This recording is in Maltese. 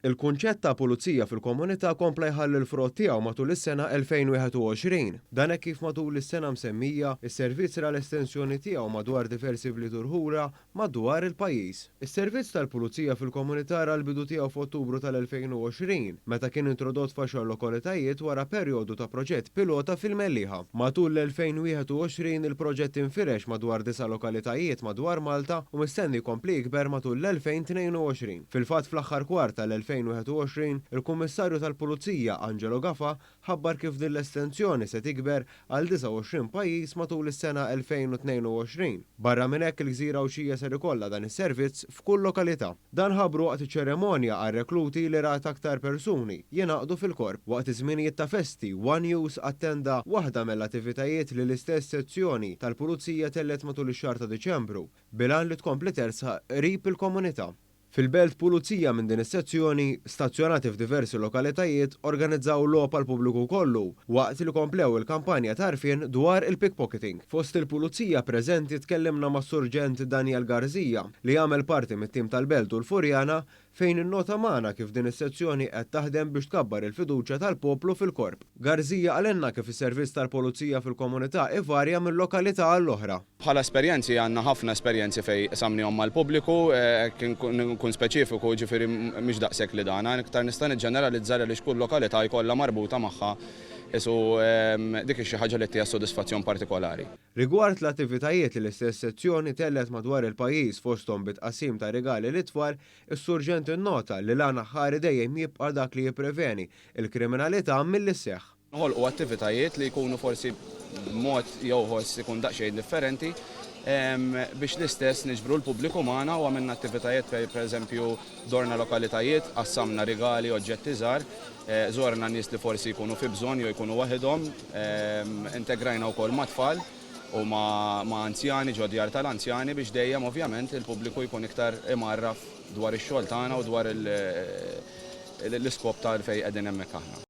Il-kunċett ta' pulizija fil-komunità kompla jħalli l-frott tiegħu matul is-sena 2021. Dan hekk kif matul is-sena msemmija, is-servizz ra l-estensjoni tiegħu madwar diversi bliet urħura madwar il-pajjiż. Is-servizz tal-pulizija fil-komunità ra l-bidu tiegħu f'Ottubru tal-2020, meta kien introdott f'għaxar lokalitajiet wara perjodu ta' proġett pilota fil-Mellieħa. Matul l-2021 il-proġett infirex madwar 9 lokalitajiet madwar Malta u mistenni jkompli jikber matul l-2022. Fil-fatt fl-aħħar kwart tal-2021 il-Kummissarju tal-Pulizija Angelo Gaffa ħabbar kif din l-estensjoni se tikber għal 29 pajjiż matul is-sena 2022. Barra minn hekk il-Gżira Għawxija ser ikollha dan is-servizz f'kull lokalità. Dan ħabbru waqt iċ-ċeremonja għar-rekluti li rat aktar persuni jingħaqdu fil-korp. Waqt iż-żminijiet ta' festi, One News attenda waħda mill-attivitajiet li l-istess sezzjoni tal-Pulizija tellet matul ix-xahar ta' Diċembru bilan li tkompli tersaq qrib il-komunità. Fil-belt pulizija minn din is-sezzjoni, stazzjonati f'diversi lokalitajiet organizzaw logħba għall pubbliku kollu waqt li komplew il-kampanja tarfien dwar il-pickpocketing. Fost il-pulizija preżenti tkellimna ma' Surġent Daniel Garzija li jagħmel parti mit-tim tal-Belt u l-Furjana fejn innota magħna kif din is-sezzjoni qed taħdem biex tkabbar il-fiduċja tal-poplu fil-korp. Garzija għalenna kif is-servizz tal-pulizija fil-komunità ivarja minn lokalità għall-oħra. Bħala esperjenzi għandna ħafna esperjenzi fejn samnihom mal-pubbliku, kun speċifiku ġifieri mhix daqshekk li dan, iktar nista' niġġeneralizzar li xkull lokalità jkollha marbuta magħha isu dik xi ħaġa li tija sodisfazzjon partikolari. Rigward l-attivitajiet li l-istess sezzjoni tellet madwar il-pajjiż fosthom bitqasim ta' rigali l-itfal, is-Surġent innota li l-għana ħari dejjem jibqa' dak li jippreveni il-kriminalità milli sseħħ. Ħolqu attivitajiet li jkunu forsi mod jew ħoss ikun daqsxejn differenti biex l-istess niġbru l-pubbliku magħna u għamilna attivitajiet pereżempju dorna lokalitajiet, qassamna rigali, oġġetti żgħar, żorna nies li forsi jkunu fi bżonn jew jkunu waħedhom, integrajna wkoll ma' tfal u ma' anzjani ġo djar tal-anzjani biex dejjem ovvjament il-pubbliku jkun iktar imarraf dwar ix-xogħol tagħna u dwar l-iskop tal fejn qegħdin hemmhekk aħna.